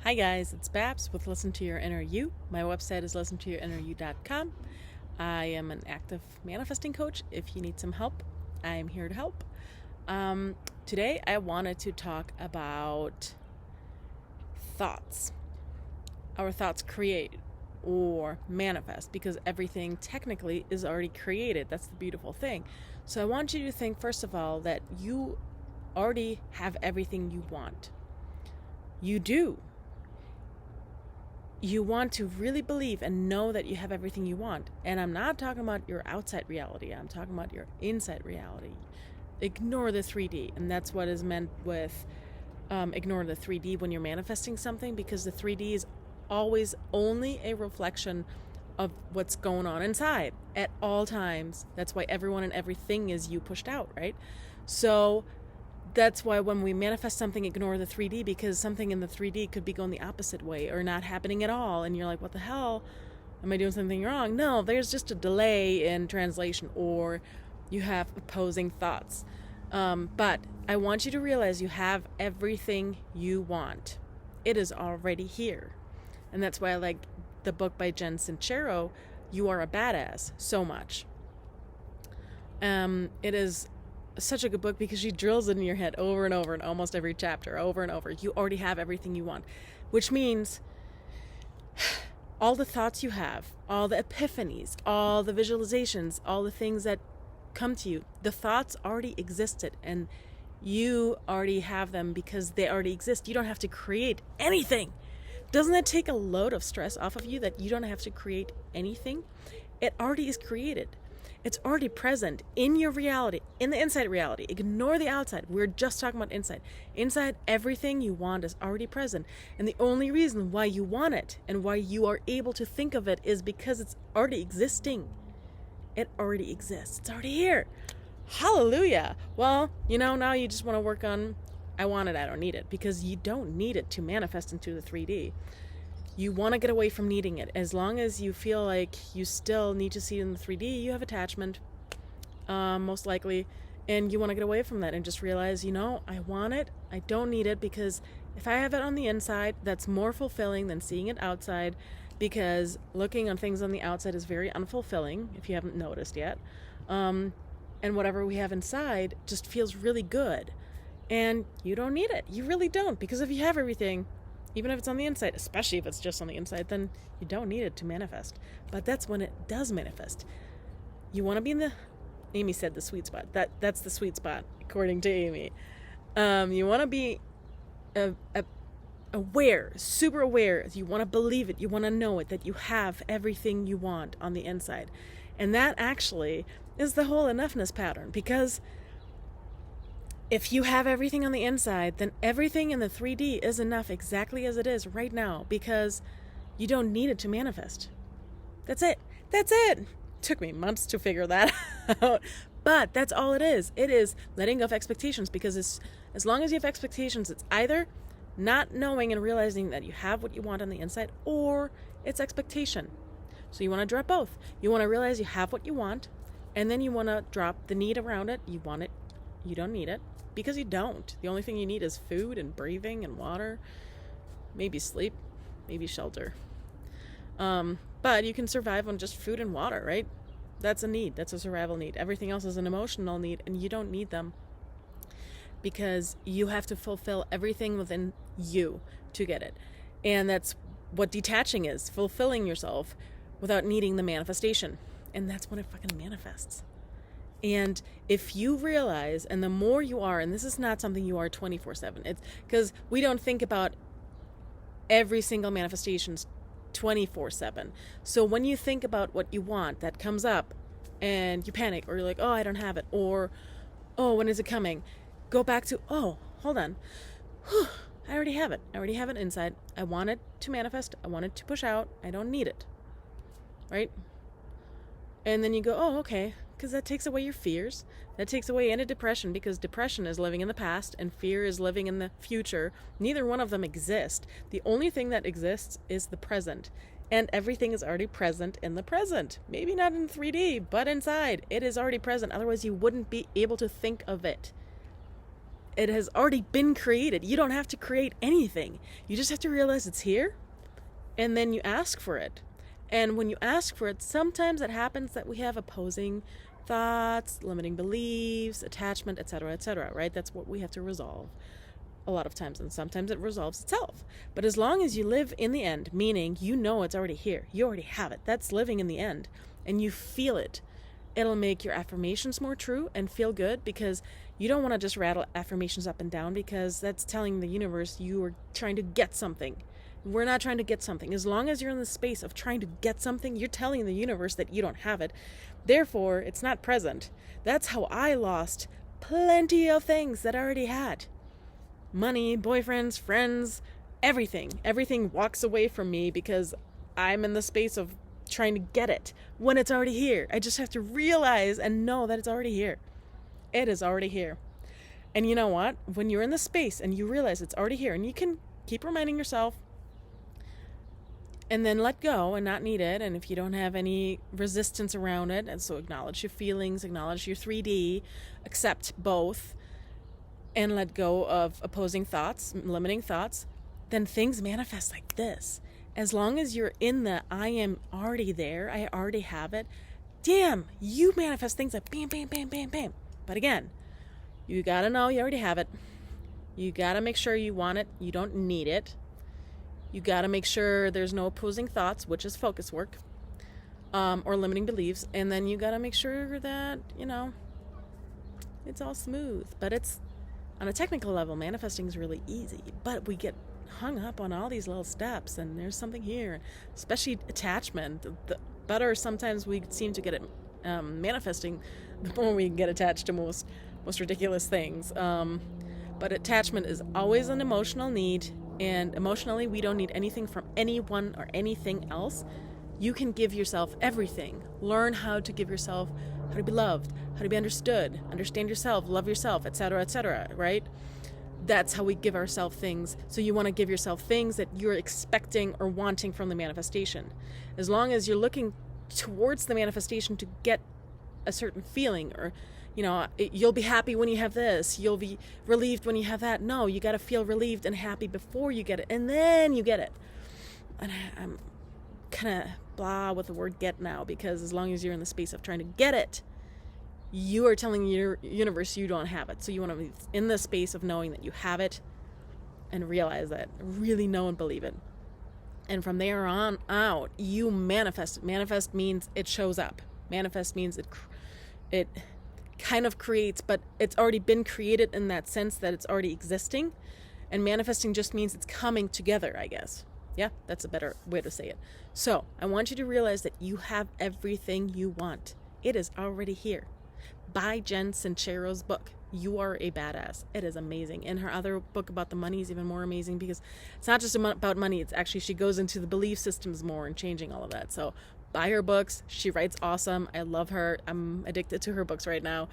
Hi guys, it's Babs with Listen to Your Inner You. My website is listentoyourinneryou.com. I am an active manifesting coach. If you need some help, I am here to help. Today I wanted to talk about thoughts. Our thoughts create or manifest because everything technically is already created. That's the beautiful thing. So I want you to think, first of all, that you already have everything you want. You do. You want to really believe and know that you have everything you want. And I'm not talking about your outside reality. I'm talking about your inside reality. Ignore the 3D. And that's what is meant with ignore the 3D when you're manifesting something, because the 3D is always only a reflection of what's going on inside at all times. That's why everyone and everything is you pushed out, right? So that's why when we manifest something, ignore the 3D, because something in the 3D could be going the opposite way or not happening at all. And you're like, what the hell? Am I doing something wrong? No, there's just a delay in translation, or you have opposing thoughts. But I want you to realize you have everything you want. It is already here. And that's why I like the book by Jen Sincero, You Are a Badass, so much. It is such a good book because she drills it in your head over and over in almost every chapter, over and over. You already have everything you want, which means all the thoughts you have, all the epiphanies, all the visualizations, all the things that come to you, the thoughts already existed and you already have them because they already exist. You don't have to create anything. Doesn't that take a load of stress off of you that you don't have to create anything? It already is created. It's already present in your reality, in the inside reality. Ignore the outside. We're just talking about inside. Inside, everything you want is already present. And the only reason why you want it and why you are able to think of it is because it's already existing. It already exists. It's already here. Hallelujah. Well, now you just want to work on, I want it, I don't need it, because you don't need it to manifest into the 3D. You want to get away from needing it. As long as you feel like you still need to see it in the 3D, you have attachment, most likely, and you want to get away from that and just realize, I want it, I don't need it, because if I have it on the inside, that's more fulfilling than seeing it outside, because looking on things on the outside is very unfulfilling, if you haven't noticed yet, and whatever we have inside just feels really good, and you don't need it. You really don't, because if you have everything, even if it's on the inside, especially if it's just on the inside, then you don't need it to manifest. But that's when it does manifest. You want to be in the, Amy said the sweet spot. That's the sweet spot, according to Amy. You want to be aware, super aware. You want to believe it. You want to know it, that you have everything you want on the inside. And that actually is the whole enoughness pattern, because if you have everything on the inside, then everything in the 3D is enough exactly as it is right now, because you don't need it to manifest. That's it. That's it. Took me months to figure that out. But that's all it is. It is letting go of expectations, because as long as you have expectations, it's either not knowing and realizing that you have what you want on the inside, or it's expectation. So you want to drop both. You want to realize you have what you want, and then you want to drop the need around it. You want it. You don't need it, because you don't. The only thing you need is food and breathing and water, maybe sleep, maybe shelter. But you can survive on just food and water, right? That's a need. That's a survival need. Everything else is an emotional need, and you don't need them, because you have to fulfill everything within you to get it. And that's what detaching is, fulfilling yourself without needing the manifestation. And that's when it fucking manifests. And if you realize, and the more you are, and this is not something you are 24/7, it's because we don't think about every single manifestations 24/7. So when you think about what you want, that comes up and you panic, or you're like, oh, I don't have it, or, oh, when is it coming? Go back to, oh, hold on. Whew, I already have it. I already have it inside. I want it to manifest. I want it to push out. I don't need it. Right? And then you go, oh, okay. Because that takes away your fears. That takes away any depression, because depression is living in the past and fear is living in the future. Neither one of them exist. The only thing that exists is the present. And everything is already present in the present. Maybe not in 3D, but inside. It is already present. Otherwise, you wouldn't be able to think of it. it has already been created. You don't have to create anything. You just have to realize it's here, and then you ask for it. And when you ask for it, sometimes it happens that we have opposing thoughts, limiting beliefs, attachment, etc., right? That's what we have to resolve a lot of times, and sometimes it resolves itself. But as long as you live in the end, meaning you know it's already here, you already have it, that's living in the end, and you feel it, it'll make your affirmations more true and feel good, because you don't want to just rattle affirmations up and down, because that's telling the universe you are trying to get something. We're not trying to get something. As long as you're in the space of trying to get something, you're telling the universe that you don't have it. Therefore, it's not present. That's how I lost plenty of things that I already had. Money, boyfriends, friends, everything. Everything walks away from me because I'm in the space of trying to get it when it's already here. I just have to realize and know that it's already here. It is already here. And you know what? When you're in the space and you realize it's already here, and you can keep reminding yourself, and then let go and not need it. And if you don't have any resistance around it, and so acknowledge your feelings, acknowledge your 3D, accept both, and let go of opposing thoughts, limiting thoughts, then things manifest like this. As long as you're in the I am already there, I already have it, damn, you manifest things like bam, bam, bam, bam, bam. But again, you gotta know you already have it. You gotta make sure you want it. You don't need it. You got to make sure there's no opposing thoughts, which is focus work, or limiting beliefs. And then you got to make sure that, it's all smooth. But it's, on a technical level, manifesting is really easy. But we get hung up on all these little steps, and there's something here, especially attachment. The better sometimes we seem to get it manifesting, the more we get attached to most ridiculous things. But attachment is always an emotional need. And emotionally, we don't need anything from anyone or anything else. You can give yourself everything. Learn how to give yourself, how to be loved, how to be understood, understand yourself, love yourself, etc., right? That's how we give ourselves things. So you want to give yourself things that you're expecting or wanting from the manifestation. As long as you're looking towards the manifestation to get a certain feeling, or you'll be happy when you have this, you'll be relieved when you have that. No, you got to feel relieved and happy before you get it, and then you get it. And I'm kind of blah with the word get now, because as long as you're in the space of trying to get it, you are telling your universe you don't have it. So you want to be in the space of knowing that you have it and realize that, really know and believe it. And from there on out, you manifest it. Manifest means it shows up. Manifest means it kind of creates, but it's already been created in that sense that it's already existing. And manifesting just means it's coming together, I guess. Yeah, that's a better way to say it. So I want you to realize that you have everything you want. It is already here. Buy Jen Sincero's book, You Are a Badass. It is amazing. And her other book about the money is even more amazing, because it's not just about money. It's actually, she goes into the belief systems more and changing all of that. So buy her books. She writes awesome. I love her. I'm addicted to her books right now.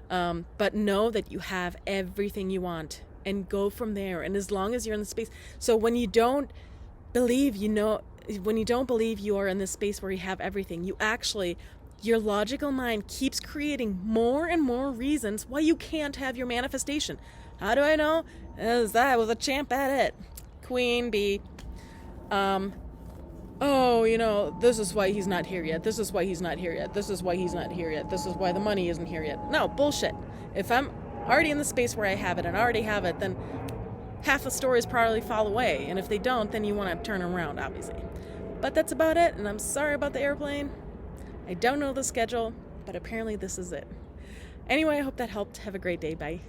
But know that you have everything you want, and go from there. And as long as you're in the space, so when you don't believe, when you don't believe you are in this space where you have everything, your logical mind keeps creating more and more reasons why you can't have your manifestation. How do I know? As I was a champ at it. Queen bee. This is why he's not here yet. This is why he's not here yet. This is why he's not here yet. This is why the money isn't here yet. No, bullshit. If I'm already in the space where I have it and already have it, then half the stories probably fall away. And if they don't, then you want to turn around, obviously. But that's about it, and I'm sorry about the airplane. I don't know the schedule, but apparently this is it. Anyway, I hope that helped. Have a great day. Bye.